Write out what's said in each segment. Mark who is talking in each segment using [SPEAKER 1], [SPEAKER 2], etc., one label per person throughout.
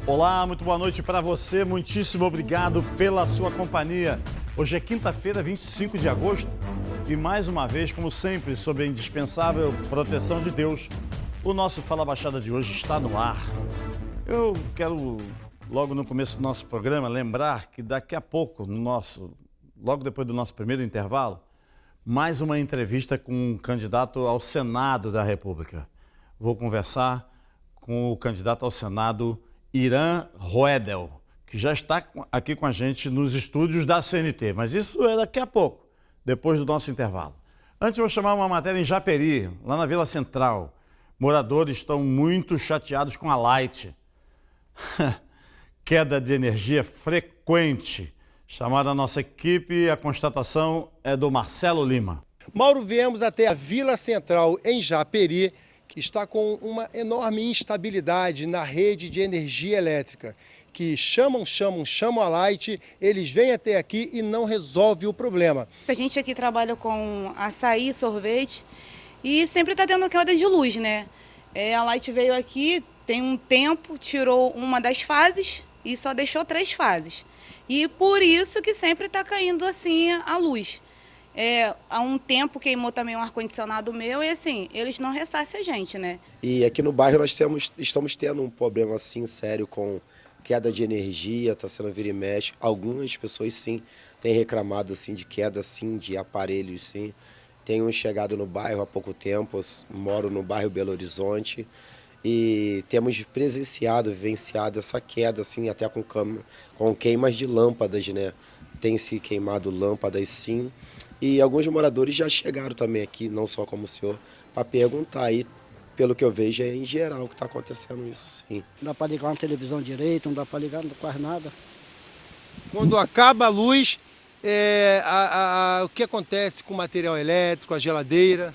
[SPEAKER 1] Olá, muito boa noite para você, muitíssimo obrigado pela sua companhia. Hoje é quinta-feira, 25 de agosto e mais uma vez, como sempre, sob a indispensável proteção de Deus, o nosso Fala Baixada de hoje está no ar. Eu quero, logo no começo do nosso programa, lembrar que daqui a pouco, logo depois do nosso primeiro intervalo, mais uma entrevista com um candidato ao Senado da República. Vou conversar com o candidato ao Senado, Irã Roedel, que já está aqui com a gente nos estúdios da CNT, mas isso é daqui a pouco, depois do nosso intervalo. Antes eu vou chamar uma matéria em Japeri, lá na Vila Central. Moradores estão muito chateados com a Light. Queda de energia frequente. Chamaram a nossa equipe, a constatação é do Marcelo Lima.
[SPEAKER 2] Mauro, viemos até a Vila Central em Japeri, que está com uma enorme instabilidade na rede de energia elétrica, que chamam a Light, eles vêm até aqui e não resolvem o problema.
[SPEAKER 3] A gente aqui trabalha com açaí, sorvete e sempre está tendo queda de luz, né? A Light veio aqui, tem um tempo, tirou uma das fases e só deixou 3 fases. E por isso que sempre está caindo assim a luz. Há um tempo queimou também um ar-condicionado meu e assim, eles não ressarcem a gente, né?
[SPEAKER 4] E aqui no bairro nós estamos tendo um problema assim sério com queda de energia, está sendo vira e mexe. Algumas pessoas sim têm reclamado assim de queda assim de aparelhos sim. Tenho chegado no bairro há pouco tempo, moro no bairro Belo Horizonte e temos vivenciado essa queda assim até com queimas de lâmpadas, né? Tem se queimado lâmpadas sim. E alguns moradores já chegaram também aqui, não só como o senhor, para perguntar aí, pelo que eu vejo, é em geral que está acontecendo isso sim.
[SPEAKER 5] Não dá para ligar uma televisão direito, não dá para ligar quase nada.
[SPEAKER 2] Quando acaba a luz, o que acontece com o material elétrico, a geladeira?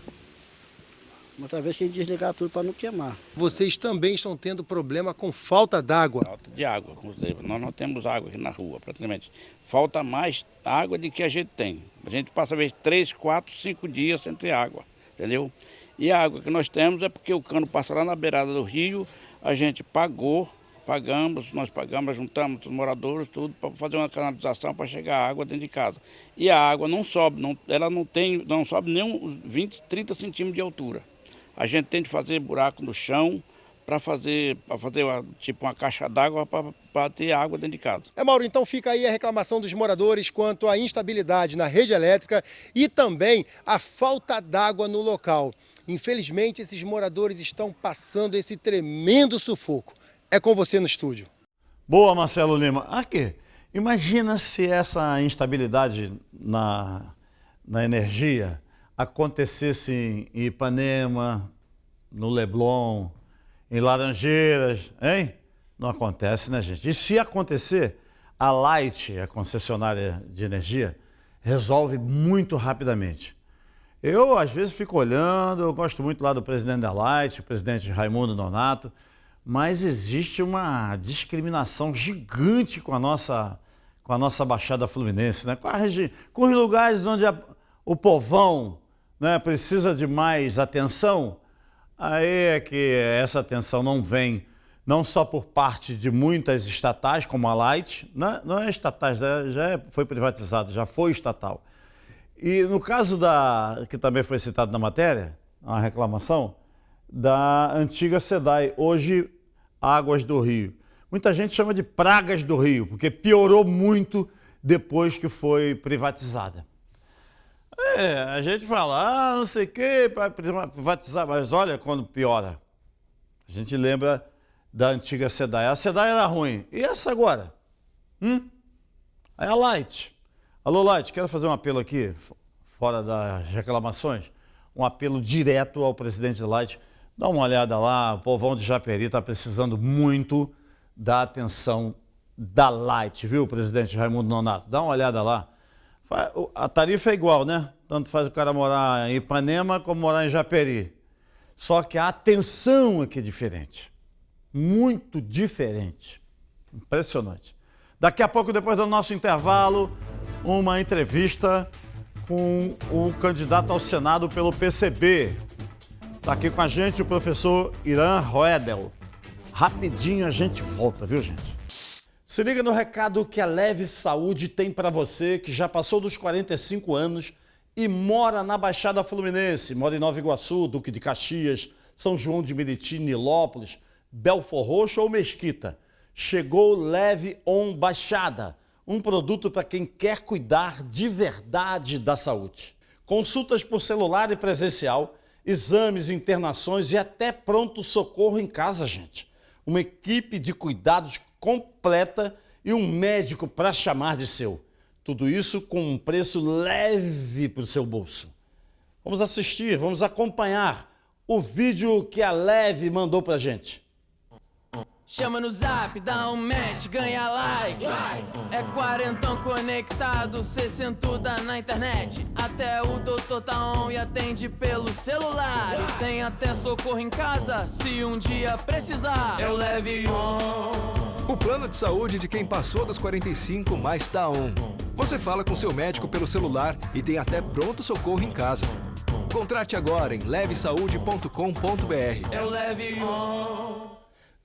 [SPEAKER 5] Muitas vezes tem que desligar tudo para não queimar.
[SPEAKER 2] Vocês também estão tendo problema com falta d'água?
[SPEAKER 6] Falta de água, como você disse. Nós não temos água aqui na rua, praticamente. Falta mais água do que a gente tem. A gente passa às vezes 3, 4, 5 dias sem ter água, entendeu? E a água que nós temos é porque o cano passa lá na beirada do rio, a gente nós pagamos, juntamos os moradores, tudo, para fazer uma canalização para chegar a água dentro de casa. E a água não sobe, ela não sobe nem uns 20, 30 centímetros de altura. A gente tem de fazer buraco no chão para fazer tipo uma caixa d'água para ter água dentro de casa.
[SPEAKER 2] Mauro, então fica aí a reclamação dos moradores quanto à instabilidade na rede elétrica e também a falta d'água no local. Infelizmente, esses moradores estão passando esse tremendo sufoco. É com você no estúdio.
[SPEAKER 1] Boa, Marcelo Lima. Aqui, imagina se essa instabilidade na energia acontecesse em Ipanema, no Leblon, em Laranjeiras, hein? Não acontece, né, gente? E se acontecer, a Light, a concessionária de energia, resolve muito rapidamente. Eu, às vezes, fico olhando, eu gosto muito lá do presidente da Light, o presidente Raimundo Nonato, mas existe uma discriminação gigante com a nossa Baixada Fluminense, né? Com os lugares onde o povão, né, precisa de mais atenção. Aí é que essa atenção não vem, não só por parte de muitas estatais, como a Light, não é estatal, foi privatizado, já foi estatal. E no caso que também foi citado na matéria, uma reclamação, da antiga SEDAI, hoje Águas do Rio. Muita gente chama de pragas do Rio, porque piorou muito depois que foi privatizada. A gente fala, não sei o que, para privatizar, mas olha quando piora. A gente lembra da antiga SEDAI. A SEDAI era ruim. E essa agora? Aí a Light. Alô, Light, quero fazer um apelo aqui, fora das reclamações, um apelo direto ao presidente da Light. Dá uma olhada lá, o povão de Japeri está precisando muito da atenção da Light, viu, presidente Raimundo Nonato? Dá uma olhada lá. A tarifa é igual, né? Tanto faz o cara morar em Ipanema como morar em Japeri. Só que a atenção aqui é diferente. Muito diferente. Impressionante. Daqui a pouco, depois do nosso intervalo, uma entrevista com o candidato ao Senado pelo PCB. Está aqui com a gente o professor Irã Roedel. Rapidinho a gente volta, viu, gente? Se liga no recado que a Leve Saúde tem para você que já passou dos 45 anos e mora na Baixada Fluminense, mora em Nova Iguaçu, Duque de Caxias, São João de Meriti, Nilópolis, Belfor Roxo ou Mesquita. Chegou Leve On Baixada, um produto para quem quer cuidar de verdade da saúde. Consultas por celular e presencial, exames, internações e até pronto-socorro em casa, gente. Uma equipe de cuidados completa e um médico para chamar de seu. Tudo isso com um preço leve para o seu bolso. Vamos assistir, vamos acompanhar o vídeo que a Leve mandou para a gente.
[SPEAKER 7] Chama no zap, dá um match, ganha like. É quarentão conectado, cê sentuda na internet. Até o doutor tá on e atende pelo celular. E tem até socorro em casa, se um dia precisar. Eu leve on.
[SPEAKER 8] O plano de saúde de quem passou dos 45 mais tá on. Você fala com seu médico pelo celular e tem até pronto-socorro em casa. Contrate agora em levesaude.com.br.
[SPEAKER 7] Eu leve on.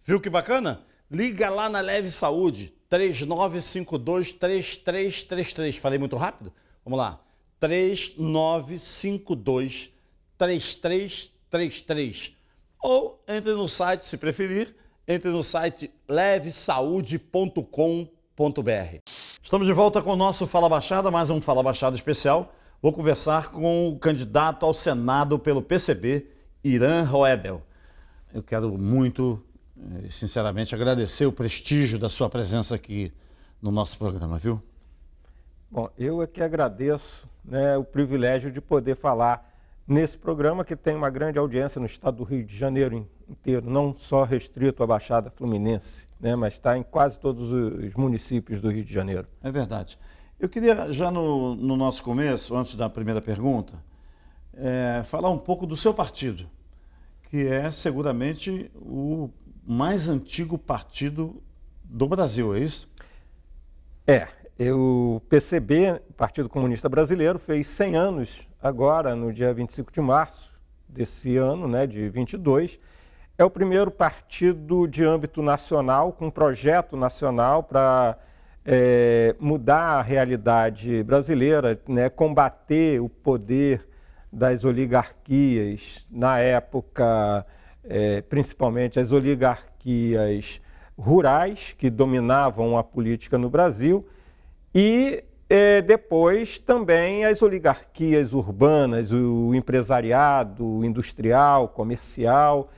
[SPEAKER 1] Viu que bacana? Liga lá na Leve Saúde, 3952-3333. Falei muito rápido? Vamos lá. 3952-3333. Ou entre no site, se preferir, entre no site levesaude.com.br. Estamos de volta com o nosso Fala Baixada, mais um Fala Baixada especial. Vou conversar com o candidato ao Senado pelo PCB, Irã Roedel. Eu quero muito, sinceramente, agradecer o prestígio da sua presença aqui no nosso programa, viu?
[SPEAKER 9] Bom, eu é que agradeço, né, o privilégio de poder falar nesse programa que tem uma grande audiência no estado do Rio de Janeiro inteiro, não só restrito à Baixada Fluminense, né, mas está em quase todos os municípios do Rio de Janeiro.
[SPEAKER 1] É verdade. Eu queria, já no nosso começo, antes da primeira pergunta, falar um pouco do seu partido, que é seguramente o mais antigo partido do Brasil, é isso?
[SPEAKER 9] O PCB, Partido Comunista Brasileiro, fez 100 anos agora, no dia 25 de março desse ano, né, de 22. É o primeiro partido de âmbito nacional, com um projeto nacional para mudar a realidade brasileira, né, combater o poder das oligarquias, na época, principalmente as oligarquias rurais que dominavam a política no Brasil e depois também as oligarquias urbanas, o empresariado, o industrial, comercial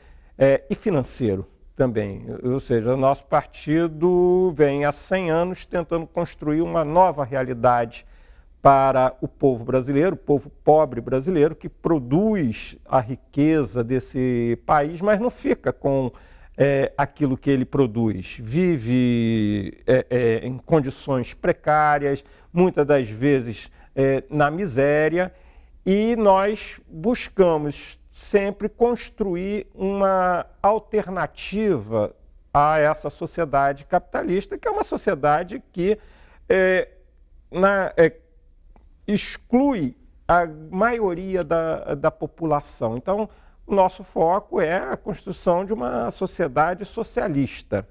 [SPEAKER 9] e financeiro também. Ou seja, o nosso partido vem há 100 anos tentando construir uma nova realidade para o povo brasileiro, o povo pobre brasileiro, que produz a riqueza desse país, mas não fica com aquilo que ele produz. Vive em condições precárias, muitas das vezes na miséria, e nós buscamos sempre construir uma alternativa a essa sociedade capitalista, que é uma sociedade que exclui a maioria da população. Então, o nosso foco é a construção de uma sociedade socialista.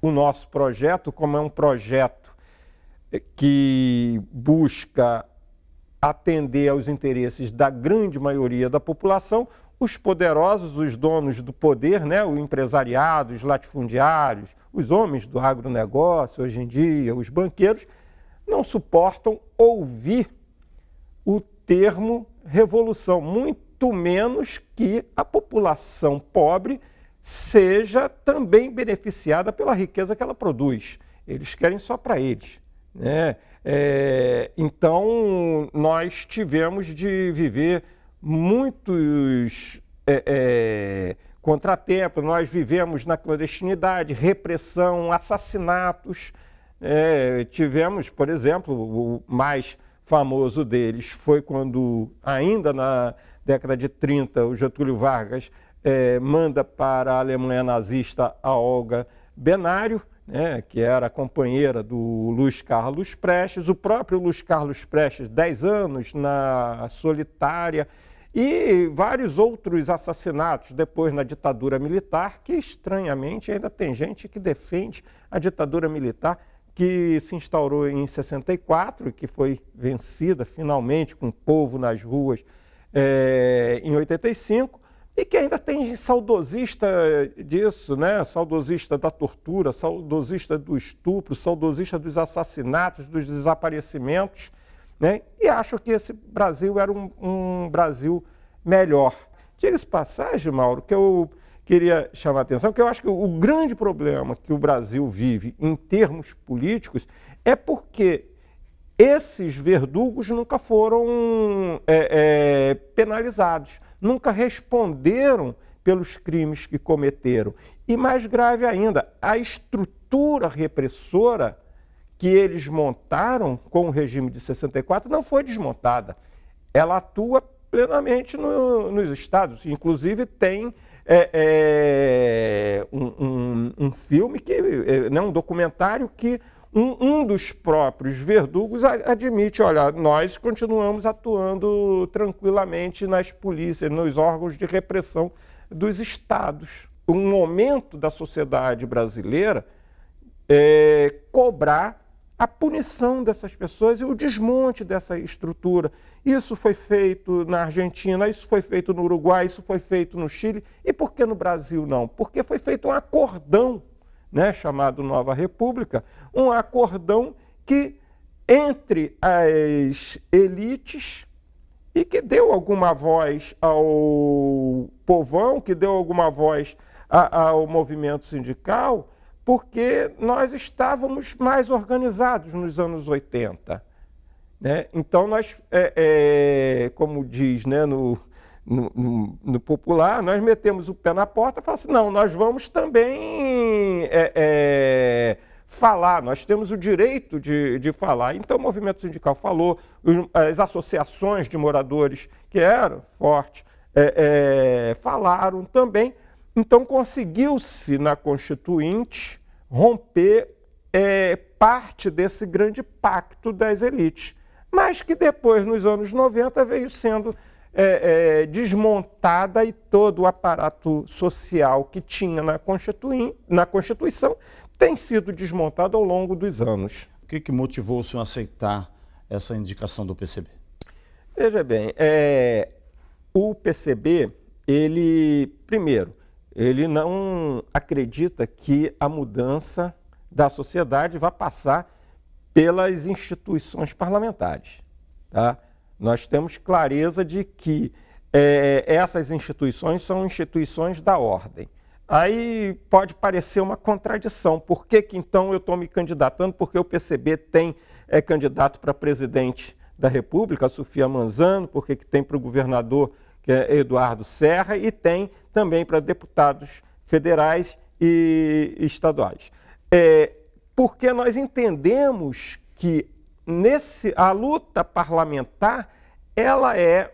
[SPEAKER 9] O nosso projeto, como é um projeto que busca atender aos interesses da grande maioria da população, os poderosos, os donos do poder, né, o empresariado, os latifundiários, os homens do agronegócio, hoje em dia, os banqueiros, não suportam ouvir o termo revolução, muito menos que a população pobre seja também beneficiada pela riqueza que ela produz. Eles querem só para eles, né? Então, nós tivemos de viver muitos contratempos, nós vivemos na clandestinidade, repressão, assassinatos. Tivemos, por exemplo, o mais famoso deles foi quando, ainda na década de 30, o Getúlio Vargas manda para a Alemanha nazista a Olga Benário, né, que era companheira do Luiz Carlos Prestes, o próprio Luiz Carlos Prestes, 10 anos na solitária, E vários outros assassinatos depois na ditadura militar, que estranhamente ainda tem gente que defende a ditadura militar que se instaurou em 64 e que foi vencida finalmente com o povo nas ruas em 85, e que ainda tem saudosista disso, né? Saudosista da tortura, saudosista do estupro, saudosista dos assassinatos, dos desaparecimentos, né? E acho que esse Brasil era um Brasil melhor. Diga-se passagem, Mauro, que eu queria chamar a atenção, que eu acho que o grande problema que o Brasil vive em termos políticos é porque esses verdugos nunca foram penalizados, nunca responderam pelos crimes que cometeram. E mais grave ainda, a estrutura repressora que eles montaram com o regime de 64 não foi desmontada. Ela atua plenamente nos estados. Inclusive tem um filme, um documentário que um dos próprios verdugos admite, olha, nós continuamos atuando tranquilamente nas polícias, nos órgãos de repressão dos estados. Um momento da sociedade brasileira cobrar a punição dessas pessoas e o desmonte dessa estrutura. Isso foi feito na Argentina, isso foi feito no Uruguai, isso foi feito no Chile. E por que no Brasil não? Porque foi feito um acordão, né, chamado Nova República, um acordão que entre as elites e que deu alguma voz ao povão, que deu alguma voz ao movimento sindical, porque nós estávamos mais organizados nos anos 80. Né? Então, nós, como diz, né, no popular, nós metemos o pé na porta e falamos assim, não, nós vamos também falar, nós temos o direito de falar. Então, o movimento sindical falou, as associações de moradores que eram fortes falaram também. Então, conseguiu-se na Constituinte romper parte desse grande pacto das elites, mas que depois, nos anos 90, veio sendo desmontada e todo o aparato social que tinha na Constituição tem sido desmontado ao longo dos anos.
[SPEAKER 1] O que motivou o senhor a aceitar essa indicação do PCB?
[SPEAKER 9] Veja bem, o PCB, primeiro, ele não acredita que a mudança da sociedade vai passar pelas instituições parlamentares. Tá? Nós temos clareza de que essas instituições são instituições da ordem. Aí pode parecer uma contradição. Por que então eu estou me candidatando? Porque o PCB tem candidato para presidente da República, a Sofia Manzano, porque que tem para o governador, que é Eduardo Serra, e tem também para deputados federais e estaduais. Porque nós entendemos que a luta parlamentar ela é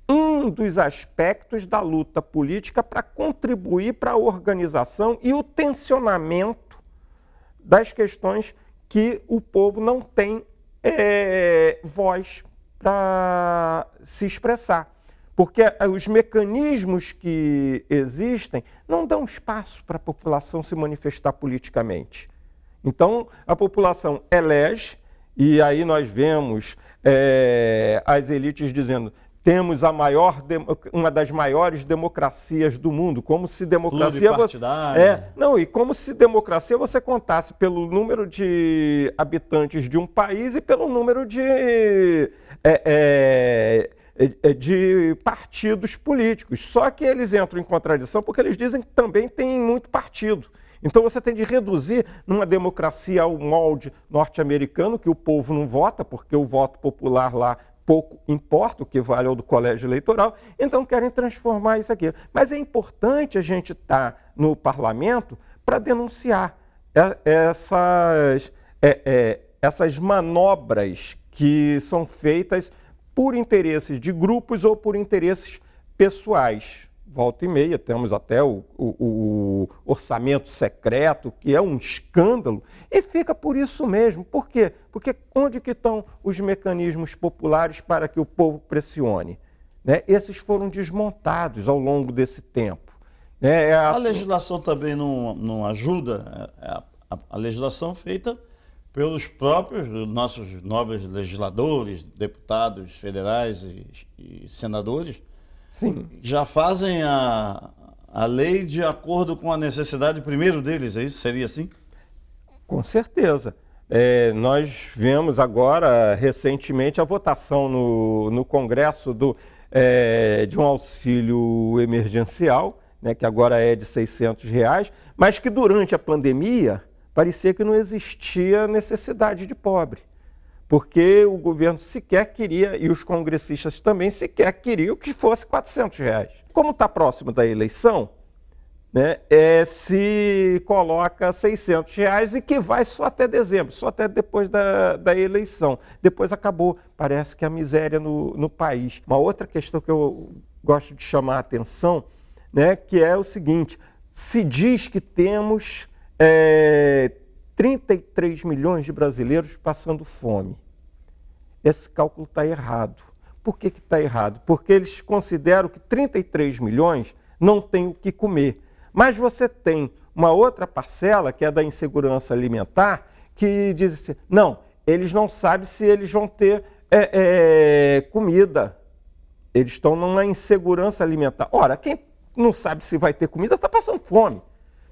[SPEAKER 9] um dos aspectos da luta política para contribuir para a organização e o tensionamento das questões que o povo não tem voz para se expressar. Porque os mecanismos que existem não dão espaço para a população se manifestar politicamente. Então, a população elege, e aí nós vemos as elites dizendo temos uma das maiores democracias do mundo, como se democracia... e como se democracia você contasse pelo número de habitantes de um país e pelo número de partidos políticos. Só que eles entram em contradição porque eles dizem que também tem muito partido. Então você tem de reduzir numa democracia ao molde norte-americano, que o povo não vota, porque o voto popular lá pouco importa, o que vale é o do colégio eleitoral, então querem transformar isso aqui. Mas é importante a gente estar no parlamento para denunciar essas manobras que são feitas por interesses de grupos ou por interesses pessoais. Volta e meia, temos até o orçamento secreto, que é um escândalo, e fica por isso mesmo. Por quê? Porque onde que estão os mecanismos populares para que o povo pressione? né? Esses foram desmontados ao longo desse tempo. Né?
[SPEAKER 1] A legislação também não ajuda, a legislação feita pelos próprios nossos nobres legisladores, deputados federais e senadores,
[SPEAKER 9] sim,
[SPEAKER 1] já fazem a lei de acordo com a necessidade primeiro deles, é isso? Seria assim?
[SPEAKER 9] Com certeza. Nós vemos agora, recentemente, a votação no Congresso de um auxílio emergencial, né, que agora é de R$600, mas que durante a pandemia parecia que não existia necessidade de pobre, porque o governo sequer queria, e os congressistas também sequer queriam que fosse R$400. Como está próximo da eleição, né, se coloca R$600 e que vai só até dezembro, só até depois da eleição. Depois acabou. Parece que a miséria no país. Uma outra questão que eu gosto de chamar a atenção, né, que é o seguinte: se diz que temos 33 milhões de brasileiros passando fome. Esse cálculo está errado. Por que está errado? Porque eles consideram que 33 milhões não têm o que comer. Mas você tem uma outra parcela, que é da insegurança alimentar, que diz assim, não, eles não sabem se eles vão ter comida. Eles estão numa insegurança alimentar. Ora, quem não sabe se vai ter comida está passando fome.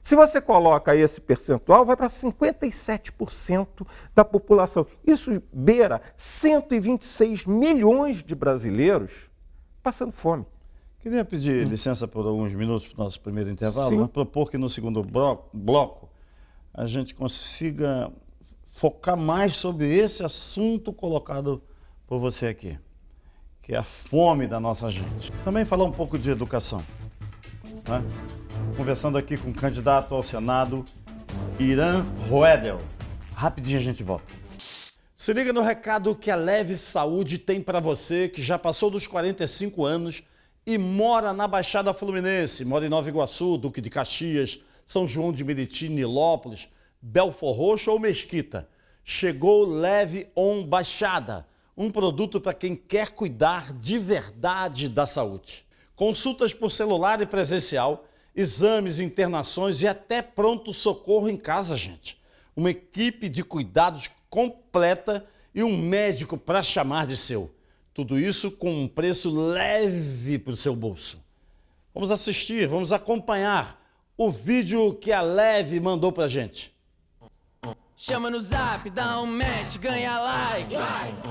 [SPEAKER 9] Se você coloca esse percentual, vai para 57% da população. Isso beira 126 milhões de brasileiros passando fome.
[SPEAKER 1] Queria pedir licença por alguns minutos para o nosso primeiro intervalo, mas propor que no segundo bloco a gente consiga focar mais sobre esse assunto colocado por você aqui, que é a fome da nossa gente. Também falar um pouco de educação, né? Conversando aqui com o candidato ao Senado, Irã Roedel. Rapidinho a gente volta. Se liga no recado que a Leve Saúde tem para você que já passou dos 45 anos e mora na Baixada Fluminense, mora em Nova Iguaçu, Duque de Caxias, São João de Meriti, Nilópolis, Belfor Roxo ou Mesquita. Chegou Leve On Baixada, um produto para quem quer cuidar de verdade da saúde. Consultas por celular e presencial, exames, internações e até pronto-socorro em casa, gente. Uma equipe de cuidados completa e um médico para chamar de seu. Tudo isso com um preço leve para o seu bolso. Vamos assistir, vamos acompanhar o vídeo que a Leve mandou para a gente.
[SPEAKER 7] Chama no zap, dá um match, ganha like.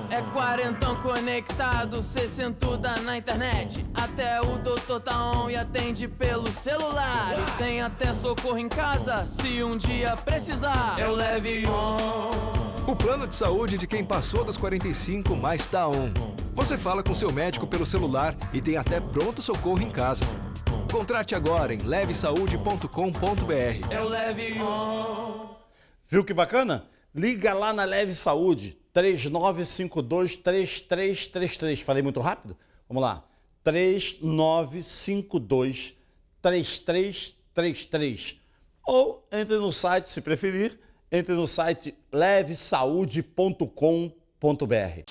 [SPEAKER 7] É quarentão conectado, cê sentuda na internet. Até o doutor tá on e atende pelo celular. E tem até socorro em casa, se um dia precisar. Eu leve on.
[SPEAKER 8] O plano de saúde de quem passou dos 45 mais tá on. Você fala com seu médico pelo celular e tem até pronto-socorro em casa. Contrate agora em levesaude.com.br.
[SPEAKER 7] Eu leve on.
[SPEAKER 1] Viu que bacana? Liga lá na Leve Saúde, 3952-3333. Falei muito rápido? Vamos lá. 3952-3333. Ou entre no site, se preferir, entre no site levesaude.com.br.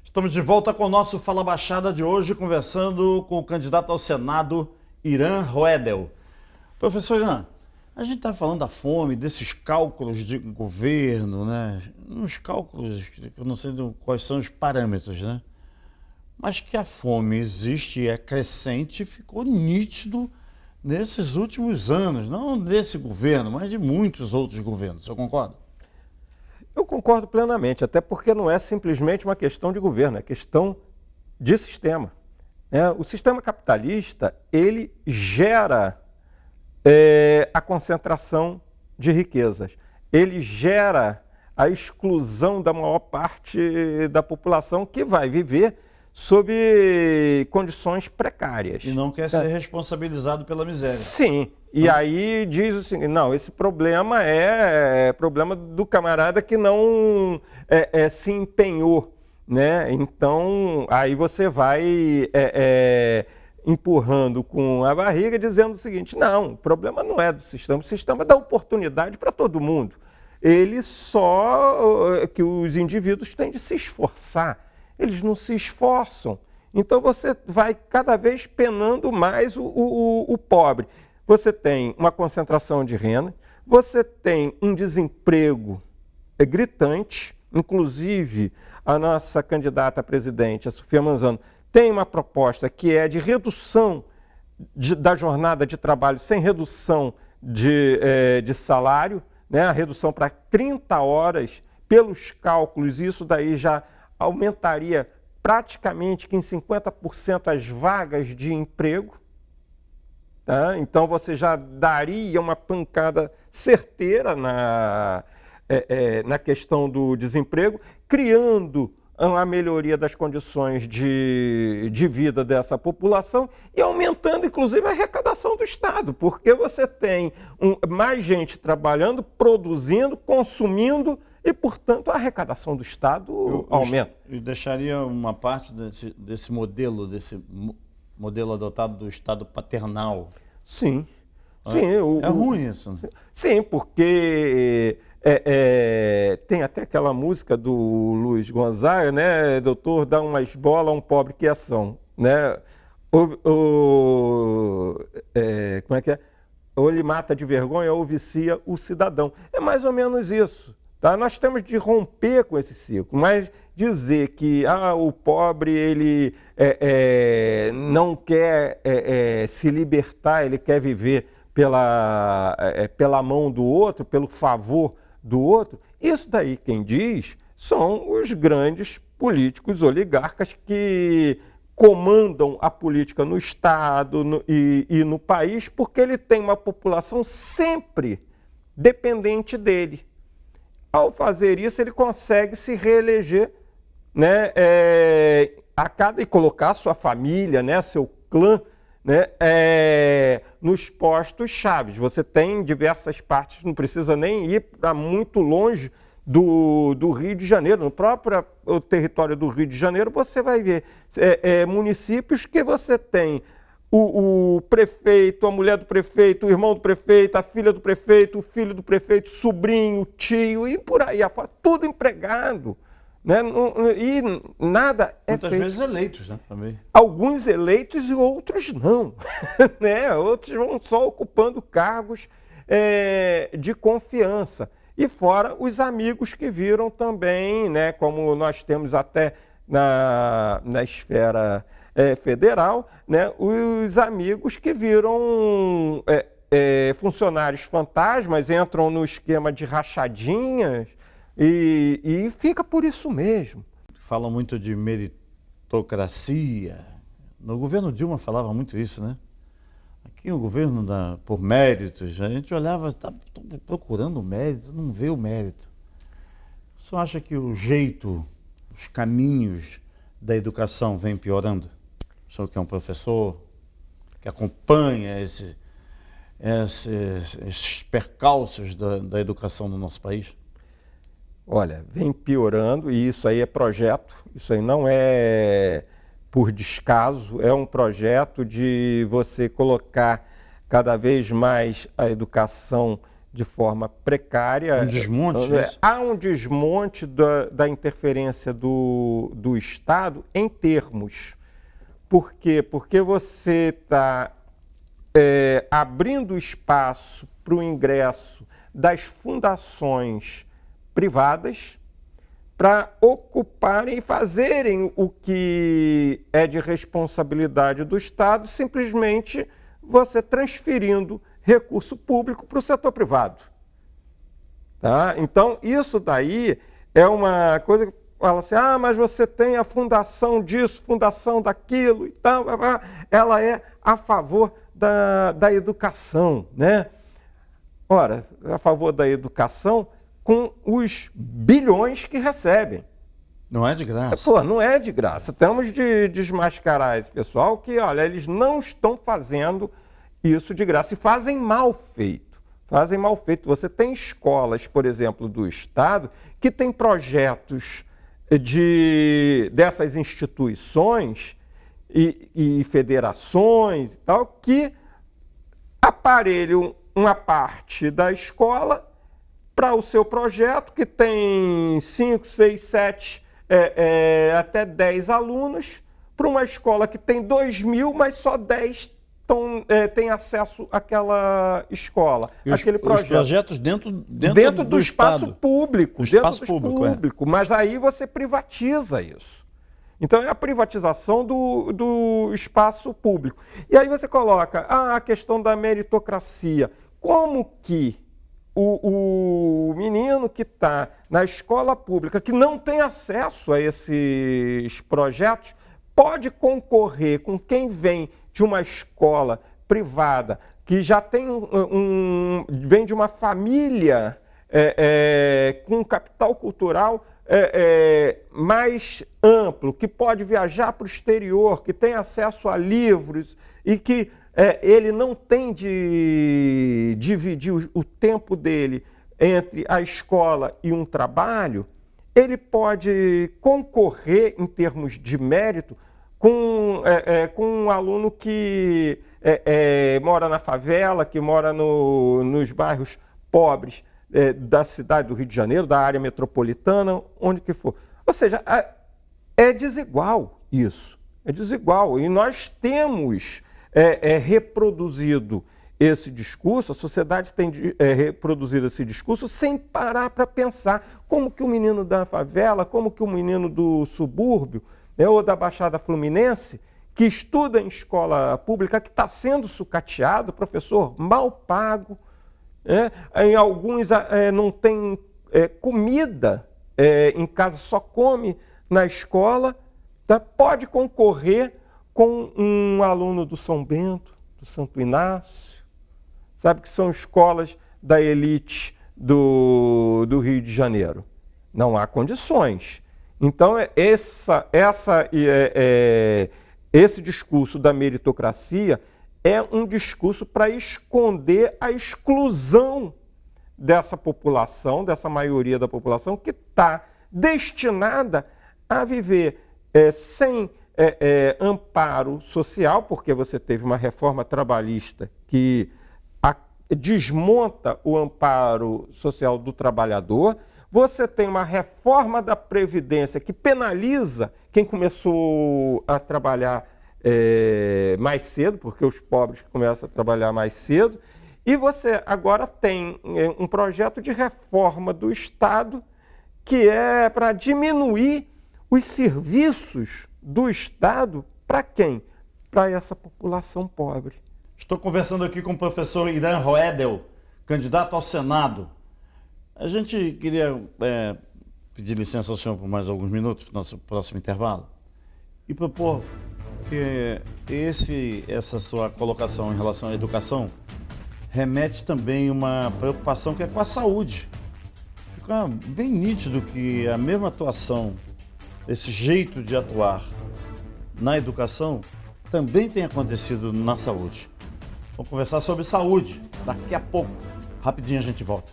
[SPEAKER 1] Estamos de volta com o nosso Fala Baixada de hoje, conversando com o candidato ao Senado, Irã Roedel. Professor Irã, a gente está falando da fome, desses cálculos de governo, né? Uns cálculos, eu não sei quais são os parâmetros, né? Mas que a fome existe e é crescente, ficou nítido nesses últimos anos, não desse governo, mas de muitos outros governos. Você concorda?
[SPEAKER 9] Eu concordo plenamente, até porque não é simplesmente uma questão de governo, é questão de sistema. O sistema capitalista, ele gera a concentração de riquezas. Ele gera a exclusão da maior parte da população que vai viver sob condições precárias.
[SPEAKER 1] E não quer ser responsabilizado pela miséria.
[SPEAKER 9] Sim, e aí diz o seguinte, não, esse problema é problema do camarada que não se empenhou, né? Então, aí você vai empurrando com a barriga, dizendo o seguinte, não, o problema não é do sistema, o sistema dá oportunidade para todo mundo. Ele só que os indivíduos têm de se esforçar, eles não se esforçam. Então você vai cada vez penando mais o pobre. Você tem uma concentração de renda, você tem um desemprego gritante, inclusive a nossa candidata a presidente, a Sofia Manzano, tem uma proposta que é de redução da jornada de trabalho sem redução de salário, né? A redução para 30 horas, pelos cálculos, isso daí já aumentaria praticamente que em 50% as vagas de emprego. Tá? Então você já daria uma pancada certeira na questão do desemprego, criando a melhoria das condições de vida dessa população e aumentando, inclusive, a arrecadação do Estado, porque você tem mais gente trabalhando, produzindo, consumindo e, portanto, a arrecadação do Estado aumenta.
[SPEAKER 1] Eu deixaria uma parte desse modelo adotado do Estado paternal.
[SPEAKER 9] Sim.
[SPEAKER 1] Sim, é ruim isso.
[SPEAKER 9] Sim, porque... tem até aquela música do Luiz Gonzaga, né? Doutor, dá uma esmola a um pobre que ação, né? Como é que é? Ou ele mata de vergonha ou vicia o cidadão. É mais ou menos isso, tá? Nós temos de romper com esse ciclo, mas dizer que o pobre ele não quer se libertar, ele quer viver pela mão do outro, pelo favor do outro, isso daí quem diz são os grandes políticos oligarcas que comandam a política no Estado e no país, porque ele tem uma população sempre dependente dele. Ao fazer isso, ele consegue se reeleger, né, e colocar sua família, né, seu clã, né, nos postos chaves. Você tem diversas partes, não precisa nem ir para muito longe do Rio de Janeiro. No próprio território do Rio de Janeiro, você vai ver municípios que você tem o prefeito, a mulher do prefeito, o irmão do prefeito, a filha do prefeito, o filho do prefeito, sobrinho, tio e por aí afora, tudo empregado. Né? E nada é
[SPEAKER 1] muitas
[SPEAKER 9] feito.
[SPEAKER 1] Vezes eleitos, né? Também.
[SPEAKER 9] Alguns eleitos e outros não. Né? Outros vão só ocupando cargos de confiança. E fora os amigos que viram também, né? Como nós temos até na esfera federal, né? Os amigos que viram funcionários fantasmas, entram no esquema de rachadinhas, e fica por isso mesmo.
[SPEAKER 1] Fala muito de meritocracia. No governo Dilma falava muito isso, né? Aqui o governo por méritos, a gente olhava, está procurando mérito, não vê o mérito. Você acha que o jeito, os caminhos da educação vem piorando? O senhor que é um professor, que acompanha esses percalços da educação no nosso país?
[SPEAKER 9] Olha, vem piorando e isso aí é projeto, isso aí não é por descaso, é um projeto de você colocar cada vez mais a educação de forma precária.
[SPEAKER 1] Um desmonte?
[SPEAKER 9] Há um desmonte da interferência do Estado em termos. Por quê? Porque você está abrindo espaço para o ingresso das fundações privadas para ocuparem e fazerem o que é de responsabilidade do Estado, simplesmente você transferindo recurso público para o setor privado. Tá? Então, isso daí é uma coisa que fala assim, mas você tem a fundação disso, fundação daquilo e tal, ela é a favor da educação, né? Ora, a favor da educação com os bilhões que recebem.
[SPEAKER 1] Não é de graça.
[SPEAKER 9] Pô, não é de graça. Temos de desmascarar esse pessoal que, olha, eles não estão fazendo isso de graça e fazem mal feito. Fazem mal feito. Você tem escolas, por exemplo, do Estado, que tem projetos dessas instituições e federações e tal, que aparelham uma parte da escola para o seu projeto, que tem 5, 6, 7, até 10 alunos, para uma escola que tem 2.000, mas só 10 têm acesso àquela escola, aquele projeto.
[SPEAKER 1] Os projetos dentro
[SPEAKER 9] do espaço
[SPEAKER 1] Estado.
[SPEAKER 9] público,
[SPEAKER 1] Espaço público.
[SPEAKER 9] Mas aí você privatiza isso. Então é a privatização do espaço público. E aí você coloca a questão da meritocracia. Como que o menino que está na escola pública, que não tem acesso a esses projetos, pode concorrer com quem vem de uma escola privada, que já tem vem de uma família com capital cultural mais amplo, que pode viajar para o exterior, que tem acesso a livros e que ele não tem de dividir o tempo dele entre a escola e um trabalho, ele pode concorrer em termos de mérito com um aluno que mora na favela, que mora nos bairros pobres da cidade do Rio de Janeiro, da área metropolitana, onde que for. Ou seja, é desigual isso, é desigual. E nós temos reproduzido esse discurso, a sociedade tem reproduzido esse discurso sem parar para pensar como que o menino da favela, como que o menino do subúrbio, ou da Baixada Fluminense, que estuda em escola pública, que está sendo sucateado, professor mal pago, em alguns não tem comida em casa, só come na escola, tá? Pode concorrer com um aluno do São Bento, do Santo Inácio, sabe, que são escolas da elite do Rio de Janeiro. Não há condições. Então, esse discurso da meritocracia é um discurso para esconder a exclusão dessa população, dessa maioria da população, que está destinada a viver sem amparo social, porque você teve uma reforma trabalhista que desmonta o amparo social do trabalhador. Você tem uma reforma da Previdência que penaliza quem começou a trabalhar mais cedo, porque os pobres começam a trabalhar mais cedo. E você agora tem um projeto de reforma do Estado que é para diminuir os serviços do Estado para quem? Para essa população pobre.
[SPEAKER 1] Estou conversando aqui com o professor Irã Roedel, candidato ao Senado. A gente queria pedir licença ao senhor por mais alguns minutos, para o nosso próximo intervalo, e propor que essa sua colocação em relação à educação remete também uma preocupação que é com a saúde. Fica bem nítido que a mesma atuação, esse jeito de atuar na educação, também tem acontecido na saúde. Vamos conversar sobre saúde daqui a pouco. Rapidinho a gente volta.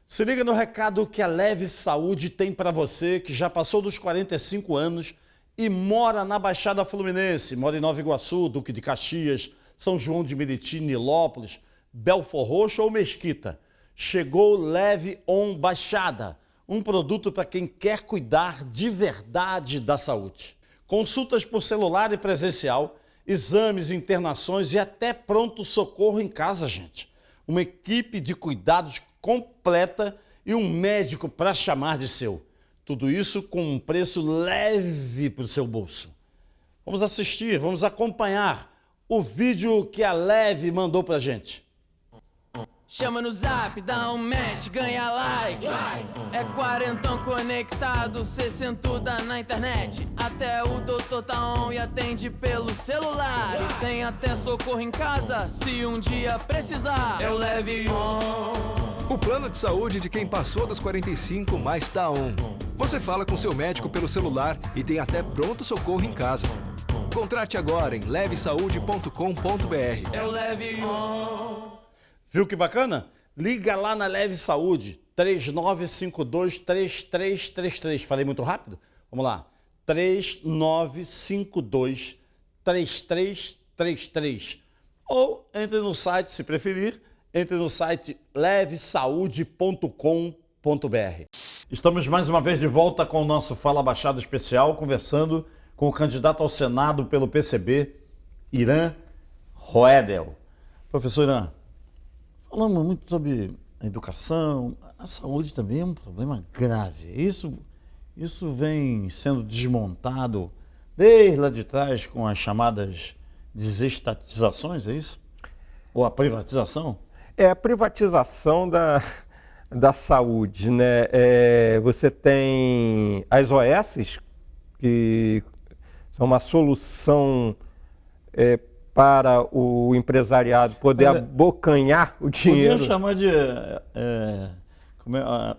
[SPEAKER 1] Se liga no recado que a Leve Saúde tem para você que já passou dos 45 anos e mora na Baixada Fluminense, mora em Nova Iguaçu, Duque de Caxias, São João de Meriti, Nilópolis, Belfor Roxo ou Mesquita. Chegou Leve On Baixada, um produto para quem quer cuidar de verdade da saúde. Consultas por celular e presencial, exames, internações e até pronto-socorro em casa, gente. Uma equipe de cuidados completa e um médico para chamar de seu. Tudo isso com um preço leve para o seu bolso. Vamos assistir, vamos acompanhar o vídeo que a Leve mandou para a gente.
[SPEAKER 7] Chama no zap, dá um match, ganha like. É quarentão conectado, cê sentuda na internet. Até o doutor tá on e atende pelo celular. E tem até socorro em casa, se um dia precisar. Eu leve on.
[SPEAKER 8] O plano de saúde de quem passou dos 45 mais tá on. Você fala com seu médico pelo celular e tem até pronto-socorro em casa. Contrate agora em levesaude.com.br.
[SPEAKER 7] Eu leve on.
[SPEAKER 1] Viu que bacana? Liga lá na Leve Saúde, 3952-3333. Falei muito rápido? Vamos lá. 3952-3333. Ou entre no site, se preferir, entre no site levesaude.com.br. Estamos mais uma vez de volta com o nosso Fala Baixada especial, conversando com o candidato ao Senado pelo PCB, Irã Roedel. Professor Irã, falamos muito sobre a educação, a saúde também é um problema grave. Isso vem sendo desmontado desde lá de trás com as chamadas desestatizações, é isso? Ou a privatização?
[SPEAKER 9] É a privatização da saúde, né? Você tem as OS, que são uma solução para o empresariado poder abocanhar o dinheiro.
[SPEAKER 1] Podia chamar de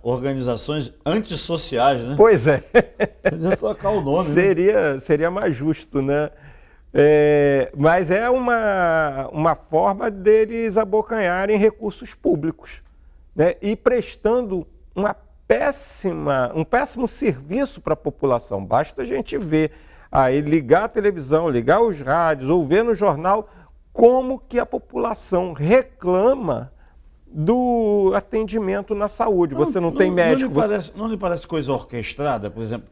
[SPEAKER 1] organizações antissociais, né?
[SPEAKER 9] Pois é.
[SPEAKER 1] Podia trocar o nome.
[SPEAKER 9] Seria mais justo, né? Mas é uma forma deles abocanharem recursos públicos, né? E prestando um péssimo serviço para a população. Basta a gente ver, aí ligar a televisão, ligar os rádios, ou ver no jornal como que a população reclama do atendimento na saúde. Você não tem médico.
[SPEAKER 1] Não lhe parece coisa orquestrada? Por exemplo,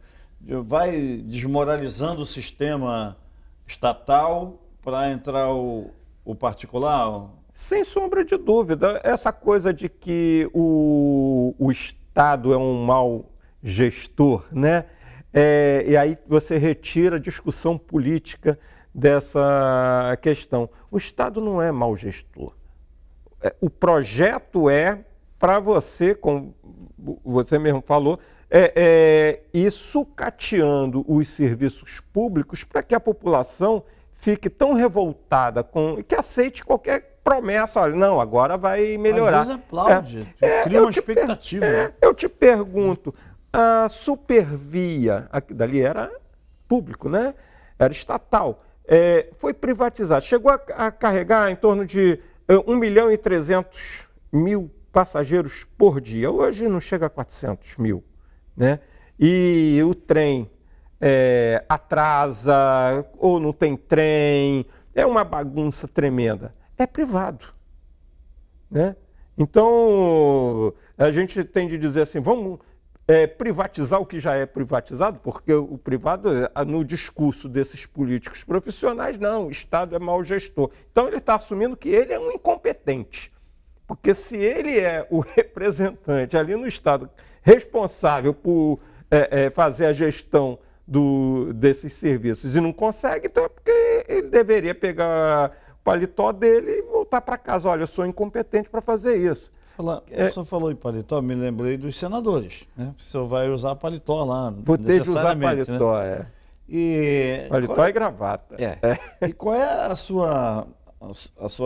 [SPEAKER 1] vai desmoralizando o sistema estatal para entrar o particular?
[SPEAKER 9] Sem sombra de dúvida. Essa coisa de que o Estado é um mau gestor, né? E aí você retira a discussão política dessa questão. O Estado não é mau gestor. O projeto para você, como você mesmo falou, ir sucateando os serviços públicos para que a população fique tão revoltada que aceite qualquer promessa. Olha, não, agora vai melhorar.
[SPEAKER 1] Às vezes aplaude, cria uma expectativa.
[SPEAKER 9] Eu te pergunto, a Supervia, dali era público, né? Era estatal, foi privatizado, chegou a carregar em torno de 1.300.000 passageiros por dia. Hoje não chega a 400 mil, né? E o trem atrasa ou não tem trem, é uma bagunça tremenda. É privado, né? Então, a gente tem de dizer assim, vamos privatizar o que já é privatizado, porque o privado, no discurso desses políticos profissionais, não, o Estado é mau gestor. Então, ele está assumindo que ele é um incompetente. Porque se ele é o representante ali no Estado responsável por fazer a gestão desses serviços e não consegue, então é porque ele deveria pegar o paletó dele e voltar para casa. Olha, eu sou incompetente para fazer isso.
[SPEAKER 1] O senhor falou em paletó, me lembrei dos senadores, né? O senhor vai usar paletó lá,
[SPEAKER 9] vou ter de usar paletó,
[SPEAKER 1] né? Paletó
[SPEAKER 9] e gravata.
[SPEAKER 1] E qual é a sua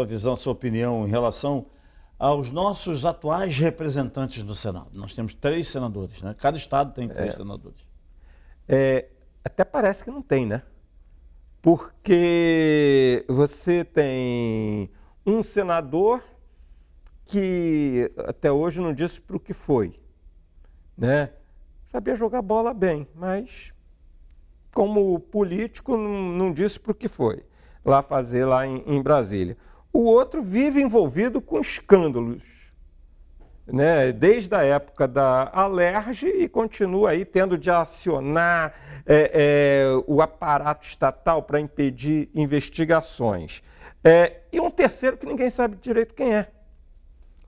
[SPEAKER 1] visão, a sua opinião em relação aos nossos atuais representantes no Senado? Nós temos 3 senadores, né? Cada estado tem 3 senadores.
[SPEAKER 9] Até parece que não tem, né? Porque você tem um senador que até hoje não disse para o que foi, né? Sabia jogar bola bem, mas como político não disse para o que foi fazer lá em Brasília. O outro vive envolvido com escândalos, né? Desde a época da Alerj e continua aí tendo de acionar o aparato estatal para impedir investigações. E um terceiro que ninguém sabe direito quem é,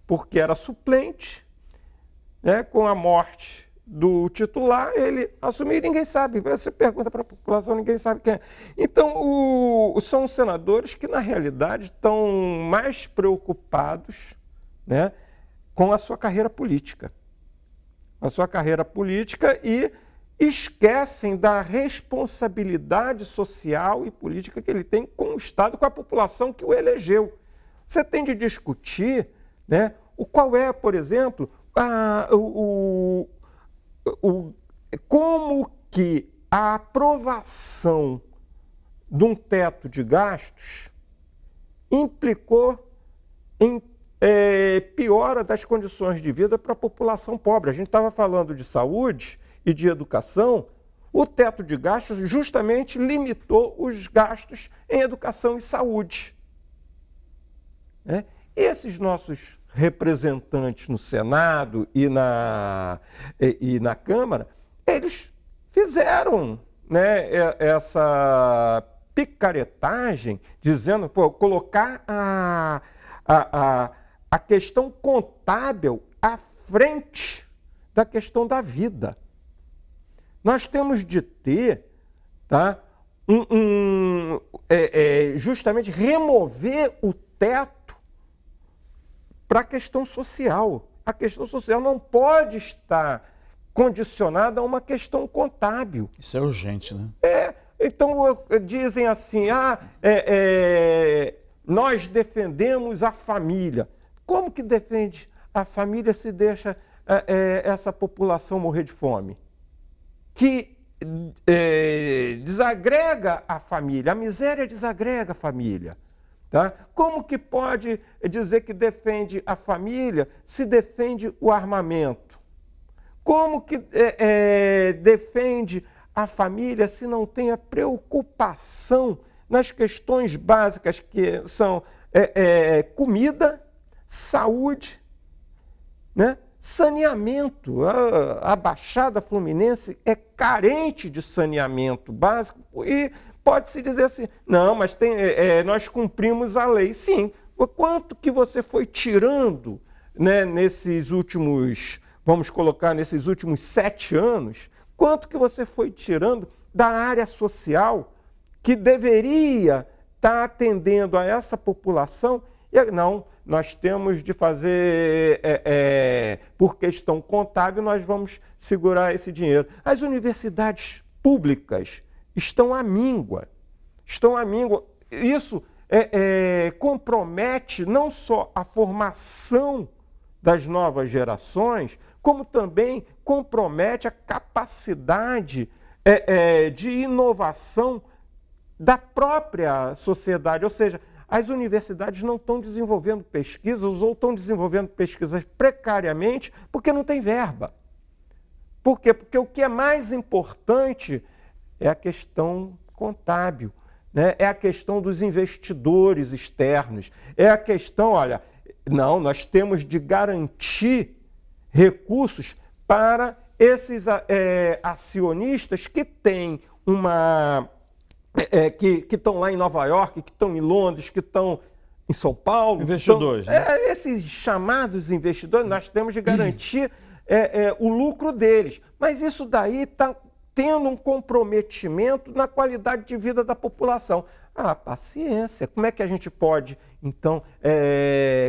[SPEAKER 9] porque era suplente, né? Com a morte do titular, ele assumiu e ninguém sabe. Você pergunta para a população, ninguém sabe quem é. Então, são senadores que, na realidade, estão mais preocupados, né, com a sua carreira política. A sua carreira política e esquecem da responsabilidade social e política que ele tem com o Estado, com a população que o elegeu. Você tem de discutir, né, qual é, por exemplo, como que a aprovação de um teto de gastos implicou em piora das condições de vida para a população pobre. A gente estava falando de saúde e de educação. O teto de gastos justamente limitou os gastos em educação e saúde, né? Esses nossos representantes no Senado e na Câmara, eles fizeram, né, essa picaretagem, dizendo, pô, colocar a questão contábil à frente da questão da vida. Nós temos de ter, tá, justamente remover o teto para a questão social. A questão social não pode estar condicionada a uma questão contábil.
[SPEAKER 1] Isso é urgente, né?
[SPEAKER 9] Então dizem assim, nós defendemos a família. Como que defende a família se deixa essa população morrer de fome? Que desagrega a família, a miséria desagrega a família. Tá? Como que pode dizer que defende a família se defende o armamento? Como que defende a família se não tem a preocupação nas questões básicas que são comida, saúde, né? Saneamento? A Baixada Fluminense é carente de saneamento básico e pode-se dizer assim, não, mas nós cumprimos a lei. Sim, o quanto que você foi tirando, né, nesses últimos, vamos colocar, nesses últimos 7 anos, quanto que você foi tirando da área social que deveria estar atendendo a essa população? Não, nós temos de fazer, por questão contábil, nós vamos segurar esse dinheiro. As universidades públicas estão à míngua. Isso compromete não só a formação das novas gerações, como também compromete a capacidade de inovação da própria sociedade. Ou seja, as universidades não estão desenvolvendo pesquisas ou estão desenvolvendo pesquisas precariamente porque não tem verba. Por quê? Porque o que é mais importante é a questão contábil, né? É a questão dos investidores externos, é a questão, olha, não, nós temos de garantir recursos para esses acionistas que têm que estão lá em Nova York, que estão em Londres, que estão em São Paulo.
[SPEAKER 1] Investidores.
[SPEAKER 9] Esses chamados investidores, nós temos de garantir o lucro deles. Mas isso daí está tendo um comprometimento na qualidade de vida da população. Paciência. Como é que a gente pode, então,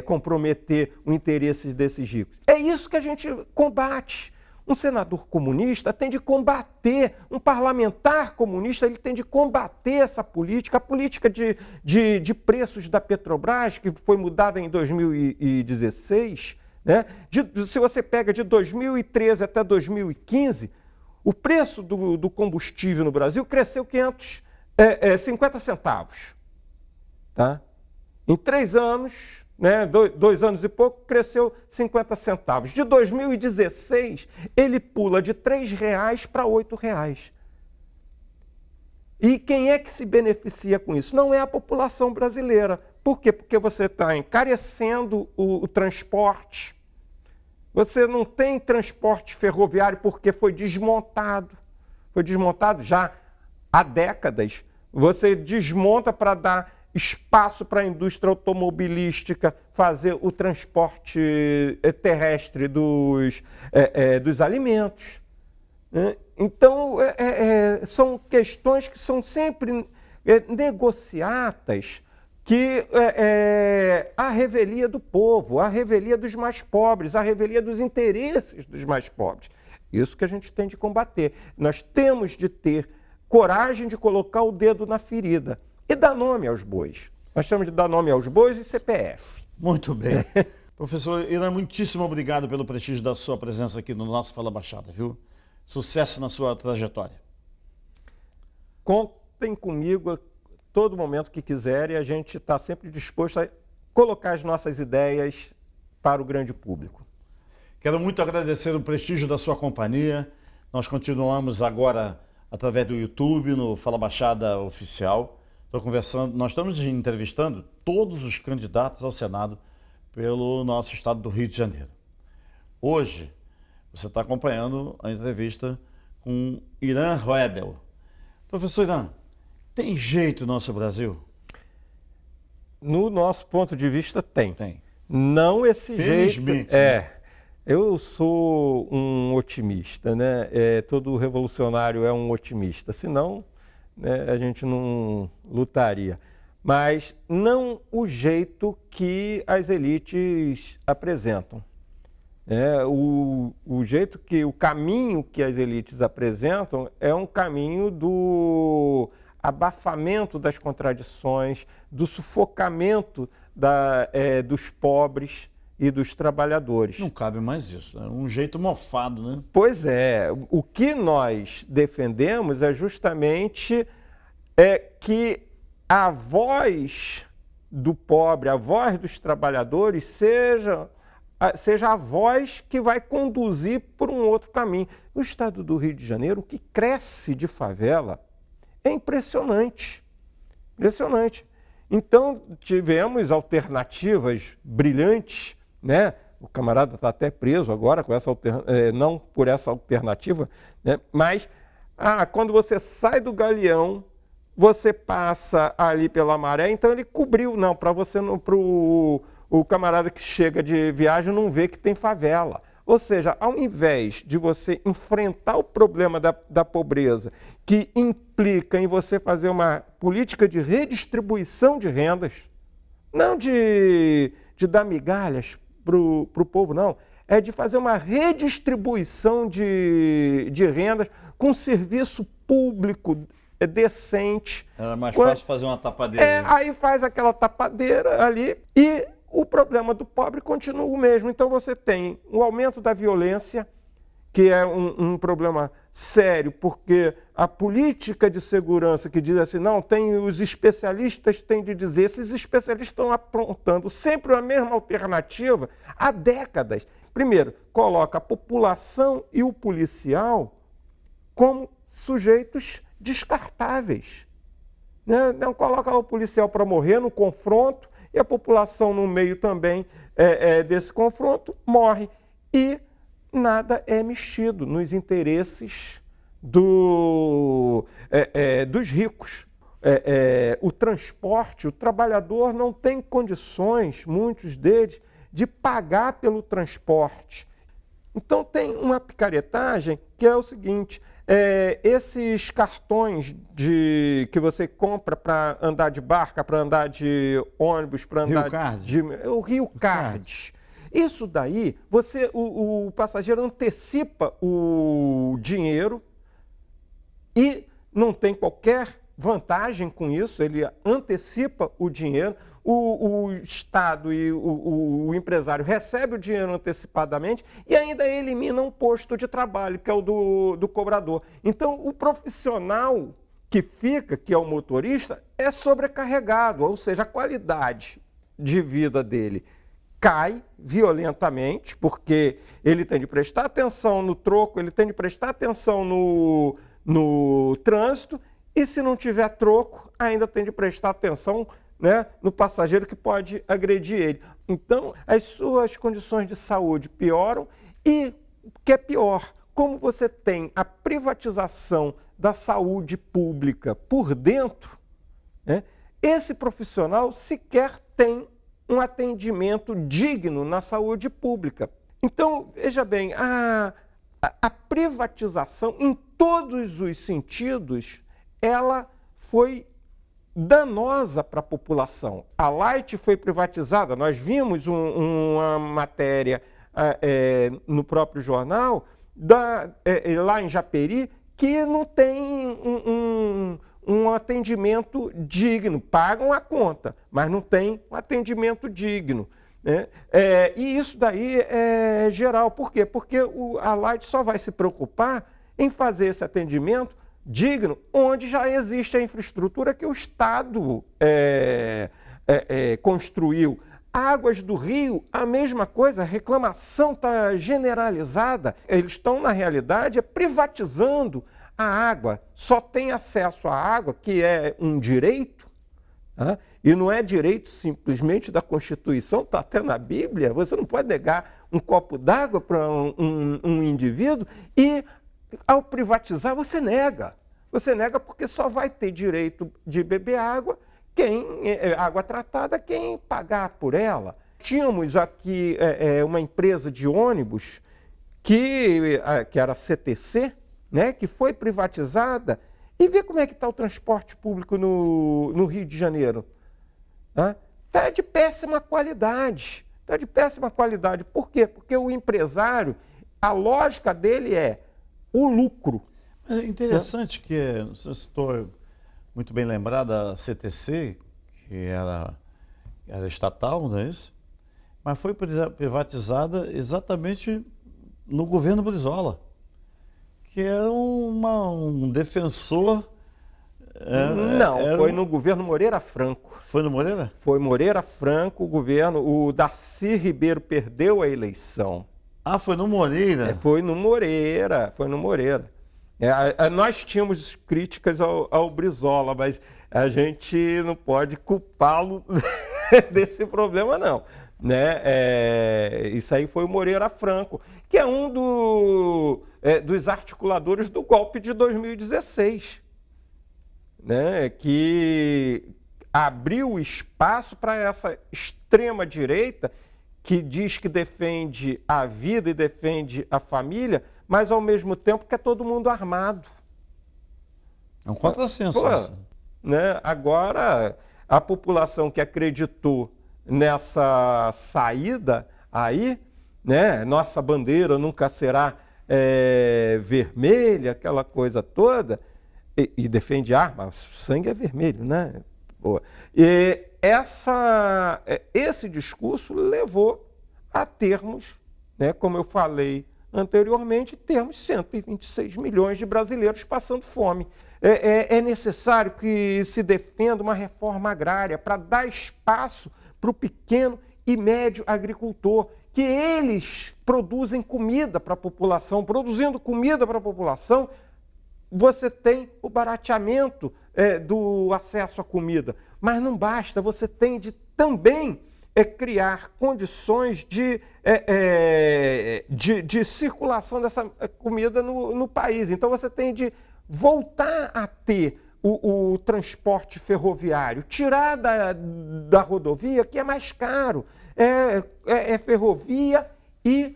[SPEAKER 9] comprometer o interesse desses ricos? É isso que a gente combate. Um senador comunista tem de combater, um parlamentar comunista ele tem de combater essa política, a política de preços da Petrobras, que foi mudada em 2016, né? Se você pega de 2013 até 2015, o preço do combustível no Brasil cresceu 50 centavos. Tá? Em 3 anos, né, 2 anos e pouco, cresceu 50 centavos. De 2016, ele pula de R$ 3,00 para R$ 8,00. E quem é que se beneficia com isso? Não é a população brasileira. Por quê? Porque você está encarecendo o transporte. Você não tem transporte ferroviário porque foi desmontado. Foi desmontado já há décadas. Você desmonta para dar espaço para a indústria automobilística fazer o transporte terrestre dos alimentos. Então, são questões que são sempre negociadas, que a revelia do povo, a revelia dos mais pobres, a revelia dos interesses dos mais pobres. Isso que a gente tem de combater. Nós temos de ter coragem de colocar o dedo na ferida e dar nome aos bois. Nós temos de dar nome aos bois e CPF.
[SPEAKER 1] Muito bem. Professor Irã, muitíssimo obrigado pelo prestígio da sua presença aqui no nosso Fala Baixada, viu? Sucesso na sua trajetória.
[SPEAKER 9] Contem comigo a todo momento que quiserem, a gente está sempre disposto a colocar as nossas ideias para o grande público.
[SPEAKER 1] Quero muito agradecer o prestígio da sua companhia. Nós continuamos agora através do YouTube, no Fala Baixada Oficial. Nós estamos entrevistando todos os candidatos ao Senado pelo nosso estado do Rio de Janeiro. Hoje, você está acompanhando a entrevista com Irã Roedel. Professor Irã, tem jeito o nosso Brasil?
[SPEAKER 9] No nosso ponto de vista, tem.
[SPEAKER 1] Tem.
[SPEAKER 9] Não esse jeito.
[SPEAKER 1] Felizmente, né?
[SPEAKER 9] Eu sou um otimista, né? Todo revolucionário é um otimista, senão, né, a gente não lutaria. Mas não o jeito que as elites apresentam. O jeito que, o caminho que as elites apresentam é um caminho do abafamento das contradições, do sufocamento dos pobres e dos trabalhadores.
[SPEAKER 1] Não cabe mais isso. É um jeito mofado, né?
[SPEAKER 9] Pois é. O que nós defendemos é justamente que a voz do pobre, a voz dos trabalhadores seja a voz que vai conduzir por um outro caminho. O estado do Rio de Janeiro, o que cresce de favela, é impressionante. Impressionante. Então, tivemos alternativas brilhantes, né? O camarada está até preso agora, com essa não por essa alternativa, né? Mas quando você sai do Galeão, você passa ali pela Maré, então ele cobriu, não, para você não, o camarada que chega de viagem não vê que tem favela. Ou seja, ao invés de você enfrentar o problema da pobreza, que implica em você fazer uma política de redistribuição de rendas, não de dar migalhas para o povo, não, é de fazer uma redistribuição de rendas com serviço público decente.
[SPEAKER 1] Era mais fácil fazer uma tapadeira.
[SPEAKER 9] Aí faz aquela tapadeira ali e o problema do pobre continua o mesmo. Então você tem o aumento da violência, que é um problema sério, porque a política de segurança que diz assim, não, os especialistas têm de dizer, esses especialistas estão apontando sempre a mesma alternativa há décadas. Primeiro, coloca a população e o policial como sujeitos descartáveis. Né? Não coloca o policial para morrer no confronto, e a população no meio também desse confronto morre. E nada é mexido nos interesses dos ricos. O transporte, o trabalhador não tem condições, muitos deles, de pagar pelo transporte. Então tem uma picaretagem que é o seguinte, esses cartões que você compra para andar de barca, para andar de ônibus, para andar o Rio Card. Isso daí, o passageiro antecipa o dinheiro e não tem qualquer vantagem com isso, ele antecipa o dinheiro, o Estado e o empresário recebe o dinheiro antecipadamente e ainda elimina um posto de trabalho, que é o do cobrador. Então, o profissional que fica, que é o motorista, é sobrecarregado, ou seja, a qualidade de vida dele cai violentamente, porque ele tem de prestar atenção no troco, ele tem de prestar atenção no trânsito, e se não tiver troco, ainda tem de prestar atenção, né, no passageiro que pode agredir ele. Então, as suas condições de saúde pioram e, o que é pior, como você tem a privatização da saúde pública por dentro, né, esse profissional sequer tem um atendimento digno na saúde pública. Então, veja bem, a privatização, em todos os sentidos, ela foi danosa para a população. A Light foi privatizada, nós vimos uma matéria no próprio jornal, lá em Japeri, que não tem um atendimento digno. Pagam a conta, mas não tem um atendimento digno. Né? E isso daí é geral. Por quê? Porque a Light só vai se preocupar em fazer esse atendimento digno, onde já existe a infraestrutura que o Estado construiu. Águas do Rio, a mesma coisa, a reclamação está generalizada. Eles estão, na realidade, privatizando a água. Só tem acesso à água, que é um direito, tá? E não é direito simplesmente da Constituição, está até na Bíblia. Você não pode negar um copo d'água para um indivíduo e, ao privatizar, você nega. Você nega porque só vai ter direito de beber água água tratada quem pagar por ela. Tínhamos aqui uma empresa de ônibus que era a CTC, né, que foi privatizada, e vê como é que está o transporte público no Rio de Janeiro. Está de péssima qualidade. Está de péssima qualidade. Por quê? Porque o empresário, a lógica dele é o lucro.
[SPEAKER 1] É interessante que você citou muito bem lembrada a CTC, que era estatal, não é isso? Mas foi privatizada exatamente no governo Brizola, que era um defensor...
[SPEAKER 9] Foi no governo Moreira Franco.
[SPEAKER 1] Foi no Moreira?
[SPEAKER 9] Foi Moreira Franco, o governo. O Darcy Ribeiro perdeu a eleição.
[SPEAKER 1] Foi no Moreira?
[SPEAKER 9] Foi no Moreira. Nós tínhamos críticas ao Brizola, mas a gente não pode culpá-lo desse problema, não. Né? Isso aí foi o Moreira Franco, que é um dos articuladores do golpe de 2016, né? Que abriu espaço para essa extrema-direita que diz que defende a vida e defende a família, mas ao mesmo tempo quer todo mundo armado.
[SPEAKER 1] É um contrassenso.
[SPEAKER 9] Né? Agora, a população que acreditou nessa saída aí, né? Nossa bandeira nunca será vermelha, aquela coisa toda, e defende arma, sangue é vermelho, né? E esse discurso levou a termos, né, como eu falei anteriormente, termos 126 milhões de brasileiros passando fome. É necessário que se defenda uma reforma agrária para dar espaço para o pequeno e médio agricultor, que eles produzem comida para a população. Produzindo comida para a população, você tem o barateamento do acesso à comida. Mas não basta, você tem de também criar condições de circulação dessa comida no país. Então você tem de voltar a ter o transporte ferroviário, tirar da rodovia, que é mais caro, ferrovia e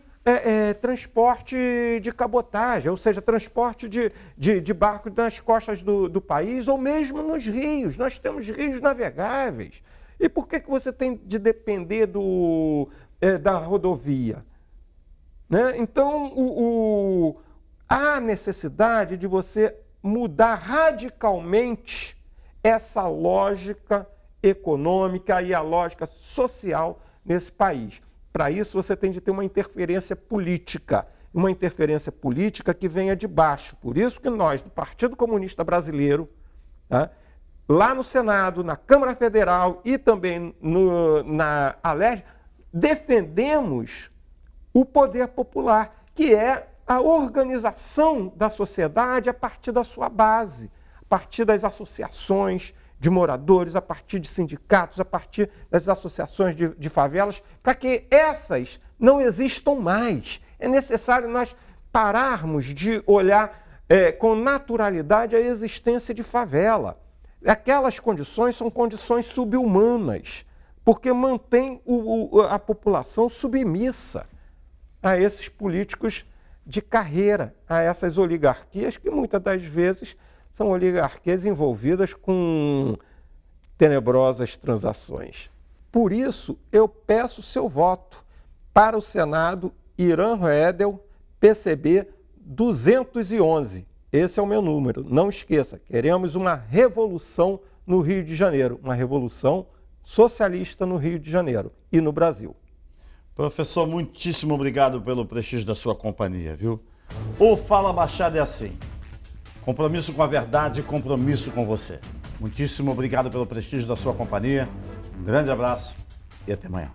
[SPEAKER 9] transporte de cabotagem, ou seja, transporte de barco nas costas do país, ou mesmo nos rios. Nós temos rios navegáveis. E por que você tem de depender da rodovia? Né? Então, há necessidade de você mudar radicalmente essa lógica econômica e a lógica social nesse país. Para isso, você tem de ter uma interferência política que venha de baixo. Por isso que nós, do Partido Comunista Brasileiro, tá, lá no Senado, na Câmara Federal e também na Alerj, defendemos o poder popular, que é a organização da sociedade a partir da sua base, a partir das associações de moradores, a partir de sindicatos, a partir das associações de favelas, para que essas não existam mais. É necessário nós pararmos de olhar com naturalidade a existência de favela. Aquelas condições são condições subhumanas, porque mantém a população submissa a esses políticos de carreira, a essas oligarquias que muitas das vezes são oligarquias envolvidas com tenebrosas transações. Por isso, eu peço seu voto para o Senado Irã Roedel, PCB 211. Esse é o meu número. Não esqueça, queremos uma revolução no Rio de Janeiro, uma revolução socialista no Rio de Janeiro e no Brasil.
[SPEAKER 1] Professor, muitíssimo obrigado pelo prestígio da sua companhia, viu? O Fala Baixada é assim. Compromisso com a verdade e compromisso com você. Muitíssimo obrigado pelo prestígio da sua companhia. Um grande abraço e até amanhã.